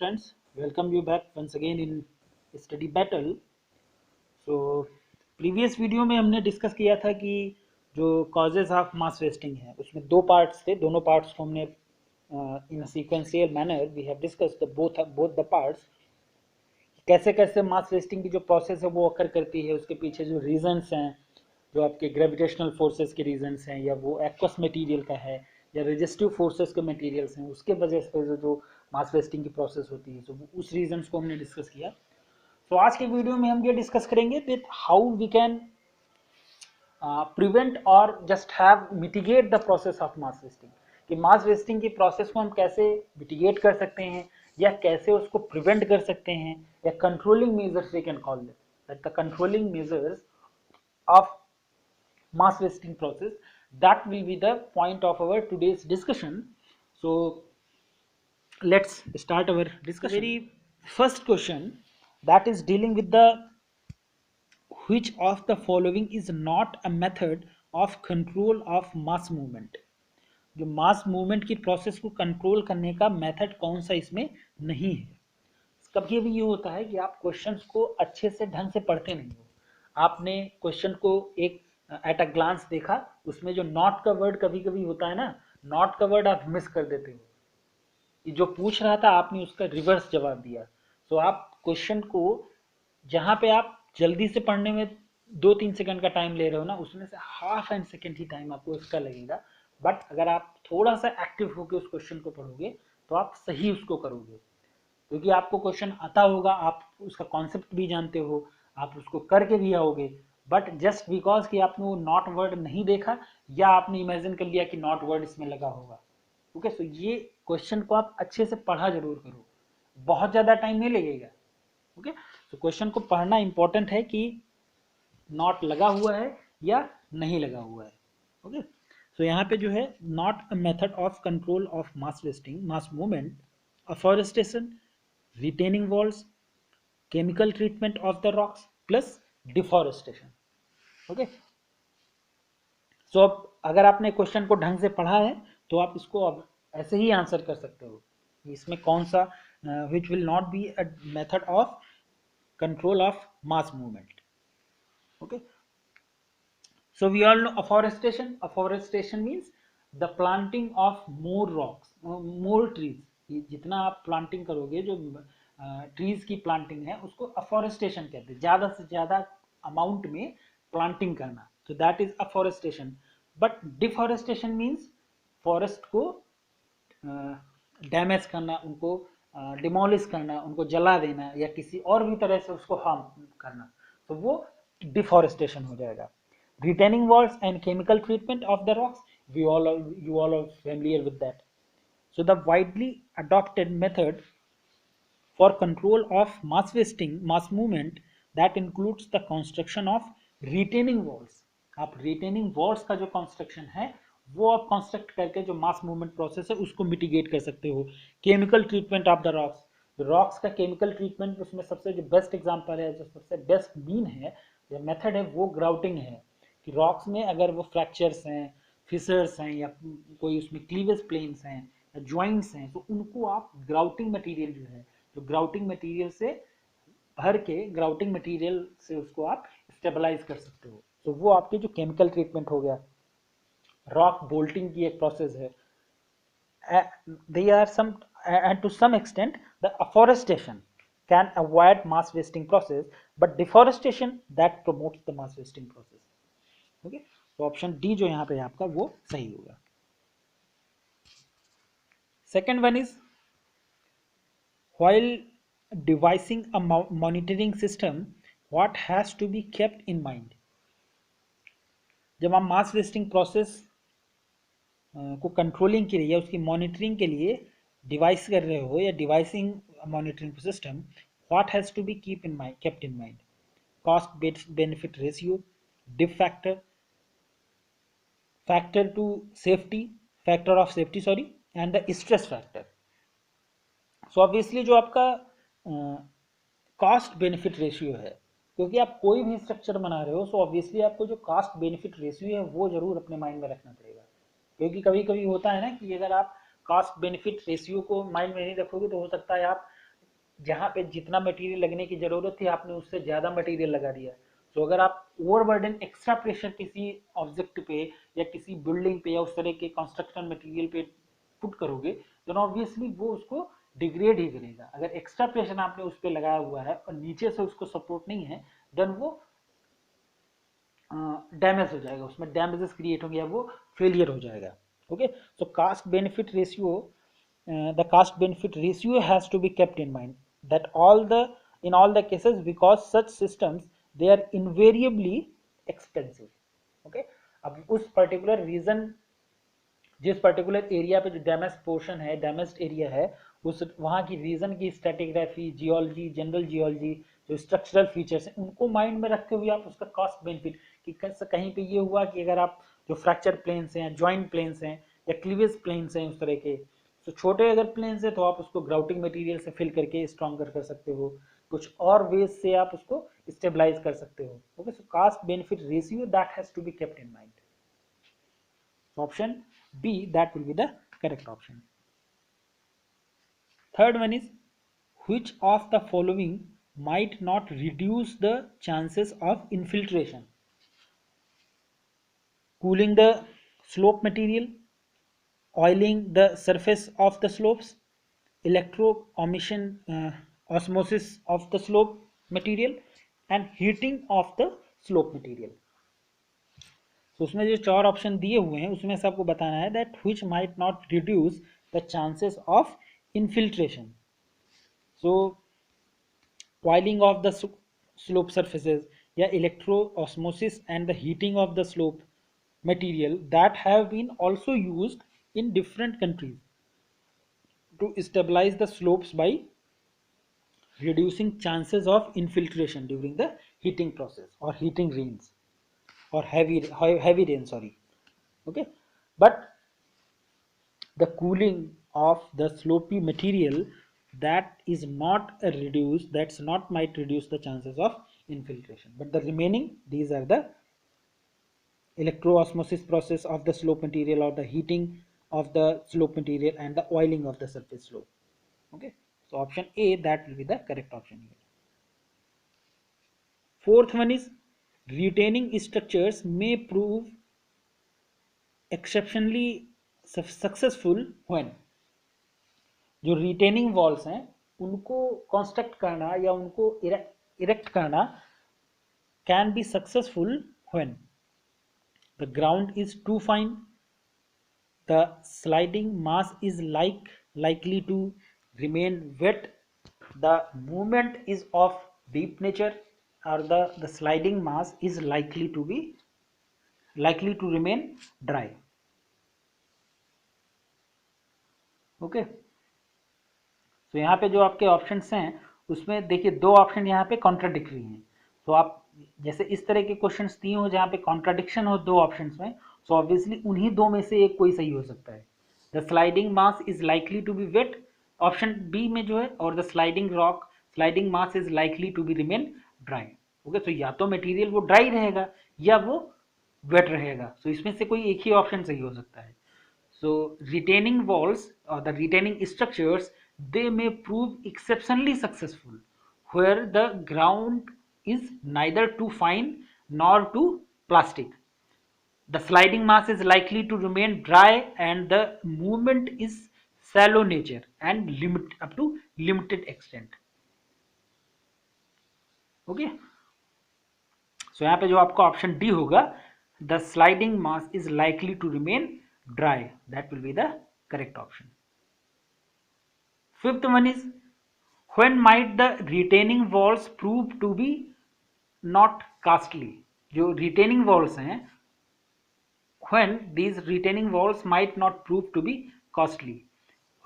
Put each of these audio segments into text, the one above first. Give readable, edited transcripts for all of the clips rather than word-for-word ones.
Friends, welcome you back once again in study battle. So previous video में हमने discuss किया था कि जो कॉजेज ऑफ मास वेस्टिंग है उसमें दो पार्ट्स थे, दोनों पार्ट्स को हमने in sequential manner we have discussed both the parts. कैसे कैसे मास वेस्टिंग की जो प्रोसेस है वो अकर करती है, उसके पीछे जो रीजंस हैं, जो आपके ग्रेविटेशनल फोर्सेस के रीजंस हैं, या वो एक्वस मटेरियल का है, या रेजिस्टिव फोर्सेस के मटेरियल्स हैं, उसके वजह से जो मास वेस्टिंग की प्रोसेस होती है, तो उस रीजंस को हमने डिस्कस किया। तो आज के वीडियो में हम ये डिस्कस करेंगे that how we can prevent और just have mitigate the process of mass wasting, कि मास वेस्टिंग की प्रोसेस को हम कैसे मिटिगेट कर सकते हैं या कैसे उसको प्रिवेंट कर सकते हैं, या controlling measures we can call that the controlling measures of mass wasting process. That will be the point of our today's discussion. So let's start our discussion. Very first question, that is dealing with the which of the following is not a method of control of mass movement. जो mass movement की process को control करने का method कौन सा इसमें नहीं है। कभी भी ये होता है कि आप क्वेश्चंस को अच्छे से ढंग से पढ़ते नहीं हो, आपने क्वेश्चन को एक एट अ ग्लांस देखा, उसमें जो नॉट का वर्ड कभी कभी होता है ना, नॉट का वर्ड आप मिस कर देते हो कि जो पूछ रहा था आपने उसका रिवर्स जवाब दिया। तो आप क्वेश्चन को जहाँ पे आप जल्दी से पढ़ने में 2-3 सेकंड का टाइम ले रहे हो ना, उसमें से half and second he time आपको इसका लगेगा। बट अगर आप थोड़ा सा एक्टिव होकर उस क्वेश्चन को पढ़ोगे तो आप सही उसको करोगे, क्योंकि आपको क्वेश्चन आता होगा, आप उसका कॉन्सेप्ट भी जानते हो, आप उसको करके भी आओगे। बट जस्ट बिकॉज कि आपने वो नॉट वर्ड नहीं देखा, या आपने इमेजिन कर लिया कि नॉट वर्ड इसमें लगा होगा। ओके, सो ये क्वेश्चन को आप अच्छे से पढ़ा जरूर करो, बहुत ज़्यादा टाइम नहीं लगेगा। ओके, तो क्वेश्चन को पढ़ना इंपॉर्टेंट है कि नॉट लगा हुआ है या नहीं लगा हुआ है। ओके, सो यहाँ पे जो है not a method of control of mass wasting mass movement, afforestation, retaining walls, chemical treatment of the rocks plus deforestation. Okay, so अब अगर आपने क्वेश्चन को ढंग से पढ़ा है तो आप इसको अब ऐसे ही आंसर कर सकते हो, इसमें कौन सा which will not be a method of control of mass movement. Okay, so we all know afforestation means the planting of more rocks, more trees। जितना आप प्लांटिंग करोगे, जो ट्रीज की प्लांटिंग है उसको अफॉरेस्टेशन कहते हैं, ज्यादा से ज्यादा अमाउंट में प्लांटिंग करना, तो that is afforestation. But deforestation means forest को डैमेज करना, उनको डिमोलिश करना, उनको जला देना, या किसी और भी तरह से उसको हार्म करना, तो वो डिफॉरेस्टेशन हो जाएगा। Retaining walls and chemical treatment of the rocks, you all are familiar with that. So the widely adopted method for control of mass wasting mass movement, that includes the construction of retaining walls। आप retaining walls का जो construction है वो आप construct करके जो mass movement process है उसको मिटिगेट कर सकते हो। Chemical treatment of the rocks, rocks का केमिकल ट्रीटमेंट, उसमें सबसे जो बेस्ट एग्जांपल है, जो सबसे बेस्ट मीन है, जो मेथड है, वो ग्राउटिंग है। कि रॉक्स में अगर वो फ्रैक्चर्स हैं, फिसर्स हैं, या कोई उसमें क्लीवेज प्लेन्स हैं या ज्वाइंट्स हैं, तो उनको आप ग्राउटिंग मटेरियल जो है, जो ग्राउटिंग मटेरियल से भर के ग्राउटिंग मटेरियल से उसको आप स्टेबलाइज कर सकते हो। तो वो आपके जो केमिकल ट्रीटमेंट हो गया। रॉक बोल्टिंग की एक प्रोसेस है। they are some and to some extent the afforestation can avoid mass wasting process, but deforestation that promotes the mass wasting process। Okay, तो ऑप्शन डी जो यहाँ पे आपका वो सही होगा। Second one is while devising a monitoring system, what has to be kept in mind। जब आप मास वेस्टिंग प्रोसेस को कंट्रोलिंग के लिए या उसकी मॉनिटरिंग के लिए डिवाइस कर रहे हो, या devising monitoring system, what has to be kept in mind। Cost benefit ratio, diff factor, factor of safety sorry, and the stress factor. So obviously जो आपका कॉस्ट बेनिफिट रेशियो है, क्योंकि आप कोई भी स्ट्रक्चर बना रहे हो, सो ऑब्वियसली आपको जो कॉस्ट बेनिफिट रेशियो है वो जरूर अपने माइंड में रखना पड़ेगा। क्योंकि कभी कभी होता है ना कि अगर आप कॉस्ट बेनिफिट रेशियो को माइंड में नहीं रखोगे तो हो सकता है आप जहाँ पे जितना मटेरियल लगने की जरूरत थी आपने उससे ज़्यादा मटेरियल लगा दिया। तो अगर आप ओवरबर्डन एक्स्ट्रा प्रेशर किसी ऑब्जेक्ट पे या किसी बिल्डिंग पे या उस तरह के कंस्ट्रक्शन मटेरियल पे पुट करोगे तो ऑब्वियसली वो उसको डिग्रेड ही करेगा। अगर एक्स्ट्रा प्रेशर आपने उस पर लगाया हुआ है और नीचे से उसको सपोर्ट नहीं है देन वो डैमेज हो जाएगा, उसमें डैमेजेस क्रिएट होंगे या वो फेलियर हो जाएगा। Okay, so cost benefit ratio, the cost benefit ratio has to be kept in mind that in all the cases because such systems they are invariably expensive. Okay, अब उस particular reason, जिस particular area पे जो damage portion है, damaged area है, उस वहाँ की रीजन की स्ट्रेटिग्राफी, जियोलॉजी, जनरल जियोलॉजी, जो स्ट्रक्चरल फीचर्स हैं उनको माइंड में रखते हुए आप उसका कॉस्ट बेनिफिट कि कहीं पे ये हुआ कि अगर आप जो फ्रैक्चर प्लेन्स हैं, जॉइंट प्लेन्स हैं या क्लीवेज प्लेन्स हैं उस तरह के, तो छोटे अगर प्लेन्स हैं तो आप उसको ग्राउटिंग मटेरियल से फिल करके स्ट्रॉन्गर कर सकते हो, कुछ और वेज से आप उसको स्टेबलाइज कर सकते हो। Okay, so cost benefit ratio that has to be kept in mind. Option B, that will be the correct option. Third one is, which of the following might not reduce the chances of infiltration? Cooling the slope material, oiling the surface of the slopes, osmosis of the slope material, and heating of the slope material. तो उसमें जो चार option दिए हुए हैं उसमें से आपको बताना है that which might not reduce the chances of infiltration. So oiling of the slope surfaces या electro osmosis and the heating of the slope material that have been also used in different countries to stabilize the slopes by reducing chances of infiltration during the heating process or heating rains or heavy rain, sorry. Okay, but the cooling of the slopy material, that is not a reduce, that's not might reduce the chances of infiltration, but the remaining these are the electro-osmosis process of the slope material or the heating of the slope material and the oiling of the surface slope. Okay, so option A, that will be the correct option here. Fourth one is, retaining structures may prove exceptionally successful when, जो retaining walls हैं उनको construct करना या उनको erect करना can be successful when the ground is too fine, the sliding mass is likely to remain wet, the movement is of deep nature, or the sliding mass is likely to remain dry. Okay, तो यहाँ पे जो आपके options हैं उसमें देखिए दो option यहाँ पे कॉन्ट्राडिक्टरी हैं। तो आप जैसे इस तरह के क्वेश्चंस दिए हो जहाँ पे कॉन्ट्राडिक्शन हो दो ऑप्शंस में, सो ऑब्वियसली उन्हीं दो में से एक कोई सही हो सकता है। The sliding mass is likely to be wet, option B में जो है, और the sliding mass is likely to be remain dry. Okay, तो या तो मटेरियल वो ड्राई रहेगा या वो वेट रहेगा, तो इसमें से कोई एक ही ऑप्शन सही हो सकता है। So retaining walls or the retaining structures, they may prove exceptionally successful where the ground is neither too fine nor too plastic. The sliding mass is likely to remain dry and the movement is shallow nature and up to limited extent. Okay. So यहाँ पे जो आपका option D होगा, the sliding mass is likely to remain dry, that will be the correct option. Fifth one is, when might the retaining walls prove to be not costly? जो retaining walls हैं, when these retaining walls might not prove to be costly,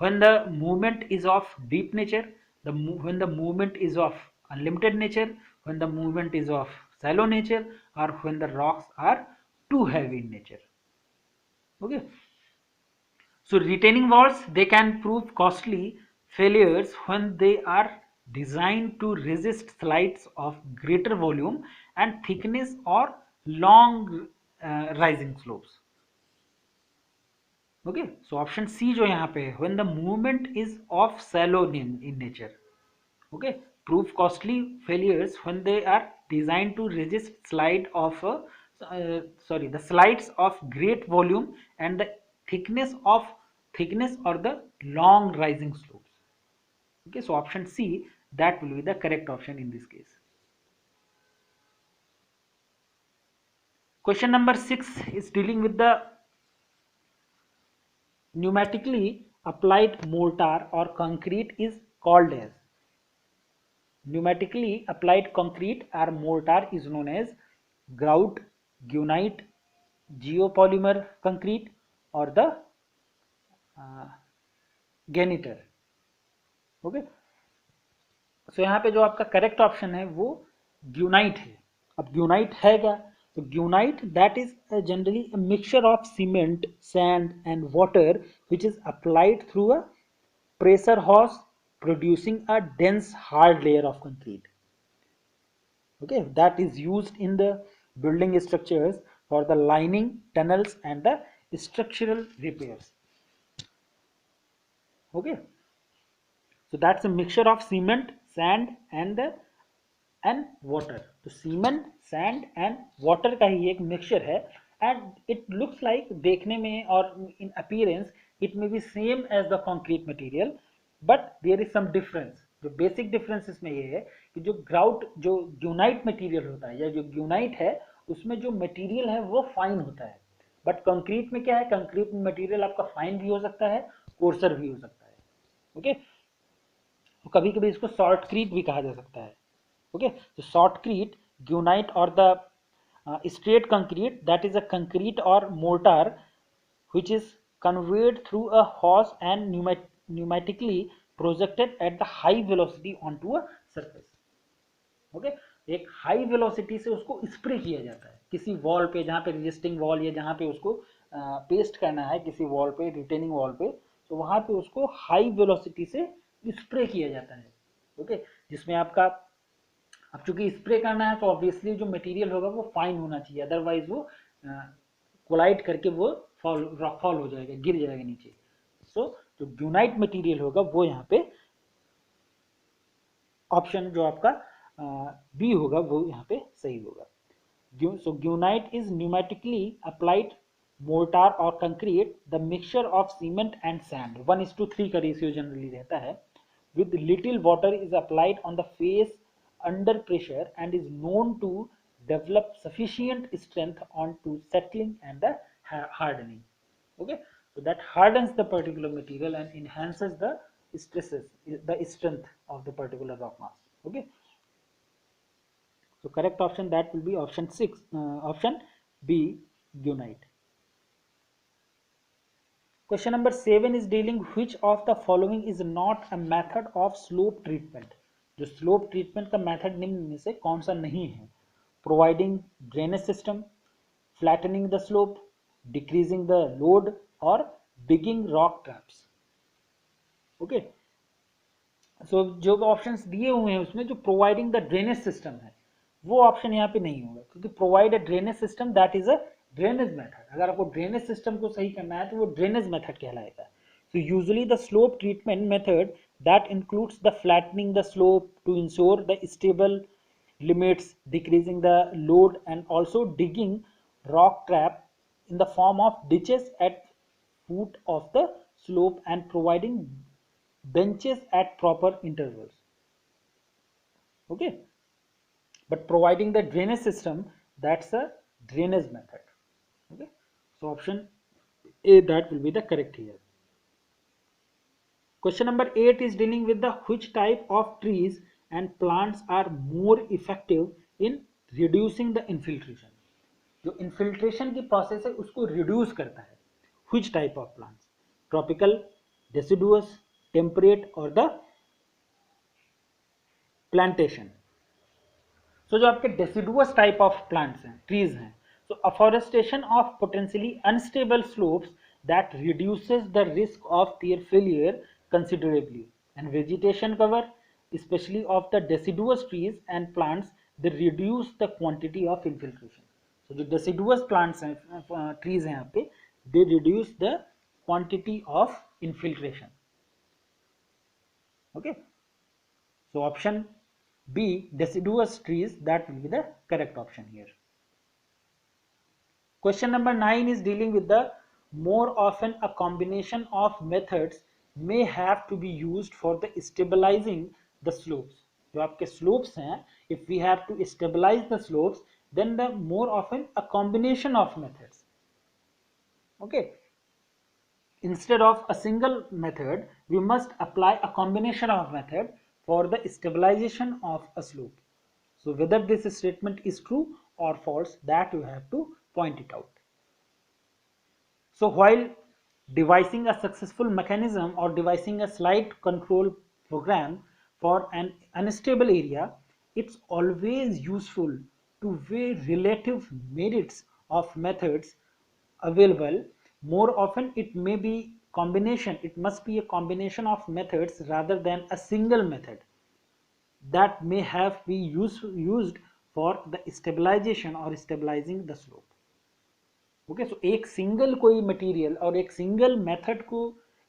when the movement is of deep nature, when the movement is of unlimited nature, when the movement is of shallow nature, or when the rocks are too heavy in nature. Okay, so retaining walls, they can prove costly failures when they are designed to resist slides of greater volume and thickness or long rising slopes. Okay, so option C जो यहाँ पे है, when the movement is of shallow in nature. Okay, prove costly failures when they are designed to resist the slides of great volume and the thickness or the long rising slopes. Okay, so option C, that will be the correct option in this case. Question number 6 is dealing with the pneumatically applied mortar or concrete is called as. Pneumatically applied concrete or mortar is known as grout, gunite, geopolymer concrete or the genitor. Okay, so यहाँ पे जो आपका correct option है वो ग्यूनाइट है. अब ग्यूनाइट है क्या? तो gunite that is generally a mixture of cement, sand and water which is applied through a pressure hose producing a dense hard layer of concrete. Okay, that is used in the building structures for the lining, tunnels and the structural repairs. Okay, so that's a mixture of cement, sand and water. तो cement, sand and water का ही एक mixture है and it looks like, देखने में और in appearance it may be same as the concrete material, but there is some difference. जो basic difference इसमें ये है कि जो ग्राउट, जो ग्यूनाइट मटेरियल होता है या जो ग्यूनाइट है उसमें जो मटेरियल है वो फाइन होता है, बट कंक्रीट में क्या है, कंक्रीट में मटेरियल आपका फाइन भी हो सकता है, कोर्सर भी हो सकता है. ओके, तो कभी कभी इसको शॉर्टक्रीट भी कहा जा सकता है. Okay, so shotcrete, gunite or the straight concrete, that is a concrete or mortar which is conveyed through a hose and pneumatically projected at the high velocity onto a surface. Okay, एक high velocity से उसको spray किया जाता है किसी wall पे, जहाँ पे रेजिस्टिंग वॉल या जहाँ पे उसको पेस्ट करना है किसी वॉल पे, रिटेनिंग वॉल पे, तो वहाँ पे उसको हाई वेलोसिटी से स्प्रे किया जाता है. ओके, जिसमें आपका, अब चूंकि स्प्रे करना है तो ऑब्वियसली जो मटेरियल होगा वो फाइन होना चाहिए, अदरवाइज वो कोलाइड करके वो फॉल हो जाएगा, गिर जाएगा नीचे. सो जो ग्यूनाइट मटेरियल होगा वो यहाँ पे ऑप्शन जो आपका बी होगा वो यहाँ पे सही होगा. सो ग्यूनाइट इज न्यूमेटिकली अप्लाइड मोर्टार और concrete, the mixture of cement and sand, 1:3 का रेशियो जनरली रहता है, with little water is applied on the face under pressure and is known to develop sufficient strength onto settling and the hardening. Okay, so that hardens the particular material and enhances the stresses, the strength of the particular rock mass. Okay, so correct option that will be option 6, option B, gunite. Question number 7 is dealing which of the following is not a method of slope treatment. जो slope treatment का method निम्न में से कौन सा नहीं है? Providing drainage system, flattening the slope, decreasing the load or digging rock traps. Okay, so जो ऑप्शंस दिए हुए हैं उसमें जो प्रोवाइडिंग द ड्रेनेज सिस्टम है वो ऑप्शन यहाँ पे नहीं होगा, क्योंकि provide a drainage system that is a drainage method. अगर आपको ड्रेनेज सिस्टम को सही करना है तो वो ड्रेनेज मेथड कहलाएगा. So usually the slope treatment method that includes the flattening the slope to ensure the stable limits, decreasing the load and also digging rock trap in the form of ditches at foot of the slope and providing benches at proper intervals. Okay, but providing the drainage system, that's a drainage method. Okay, so option A, that will be the correct here. Question number 8 is dealing with the which type of trees and plants are more effective in reducing the infiltration. जो infiltration की process है उसको reduce करता है. Which type of plants? Tropical, deciduous, temperate or the plantation. So जो आपके deciduous type of plants हैं, trees हैं, so afforestation of potentially unstable slopes that reduces the risk of their failure considerably, and vegetation cover, especially of the deciduous trees and plants, they reduce the quantity of infiltration. So जो deciduous plants हैं, trees हैं यहाँ पे, they reduce the quantity of infiltration. Okay, So option B, deciduous trees, that will be the correct option here. Question number 9 is dealing with the more often a combination of methods may have to be used for the stabilizing the slopes. जो आपके slopes हैं, if we have to stabilize the slopes, then the more often a combination of methods. Okay. Instead of a single method, we must apply a combination of method for the stabilization of a slope. So whether this statement is true or false, that you have to point it out. So while devising a successful mechanism or devising a slide control program for an unstable area, it's always useful to weigh relative merits of methods available. More often it may be combination, it must be a combination of methods rather than a single method that may have been used for the stabilization or stabilizing the slope. Okay, so एक single कोई material और एक single method को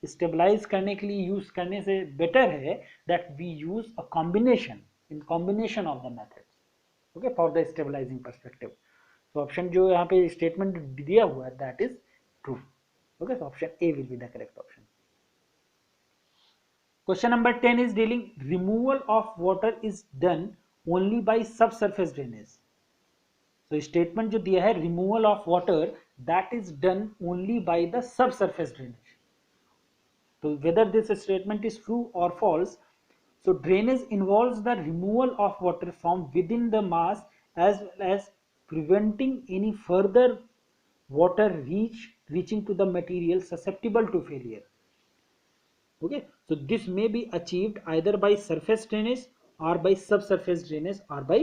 stabilise करने के लिए use करने से बेटर है that we use a combination in combination of the methods, okay, for the stabilising perspective. तो ऑप्शन जो यहाँ पे स्टेटमेंट दिया हुआ है that is true. Okay, so option A will be the correct option. Question number 10 is dealing removal of water is done only by subsurface drainage. तो statement जो दिया है removal of water that is done only by the subsurface drainage. तो whether this statement is true और false. So drainage involves the removal of water from within the mass as well as preventing any further water reaching to the material susceptible to failure. Okay, so this may be achieved either by surface drainage or by subsurface drainage or by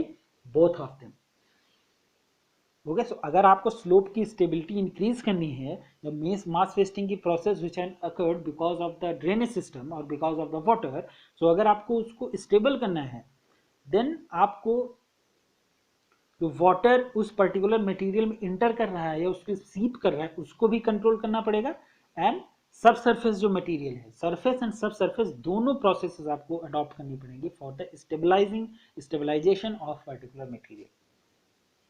both of them. Okay, so अगर आपको slope की stability increase करनी है, the mass wasting की process which had occurred because of the drainage system और because of the water, so अगर आपको उसको स्टेबल करना है देन आपको जो वाटर उस पर्टिकुलर मटेरियल में इंटर कर रहा है या उसको सीप कर रहा है उसको भी कंट्रोल करना पड़ेगा. एंड सब सरफेस जो मटेरियल है, सरफेस एंड सब सरफेस दोनों प्रोसेसेस आपको अडॉप्ट करनी पड़ेंगी for the stabilisation of particular material.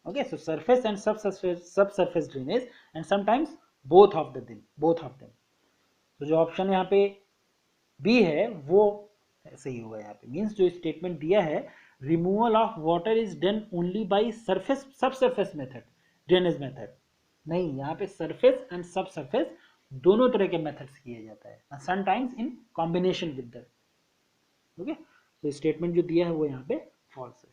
Okay, so surface and subsurface drainage and sometimes both of them. तो जो ऑप्शन यहाँ पे बी है वो सही होगा. यहाँ पे मीन्स जो स्टेटमेंट दिया है removal of water is done only by surface subsurface method drainage method, नहीं, यहाँ पे सरफेस एंड सबसरफेस दोनों तरह के मेथड्स किया जाता है, sometimes in combination with that. Okay, तो स्टेटमेंट जो दिया है वो यहाँ पे फॉल्स है.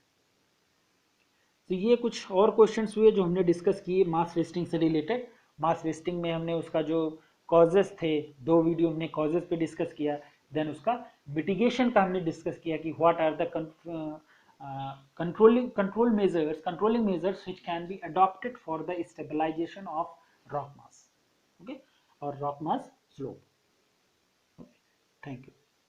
तो ये कुछ और क्वेश्चंस हुए जो हमने डिस्कस किए मास वेस्टिंग से रिलेटेड. मास वेस्टिंग में हमने उसका जो कॉजेस थे, 2 वीडियो हमने कॉजेस पे डिस्कस किया. देन उसका मिटिगेशन का हमने डिस्कस किया कि what are the controlling measures which can be adopted for the stabilisation of rock mass, okay, और rock mass slope. Thank you.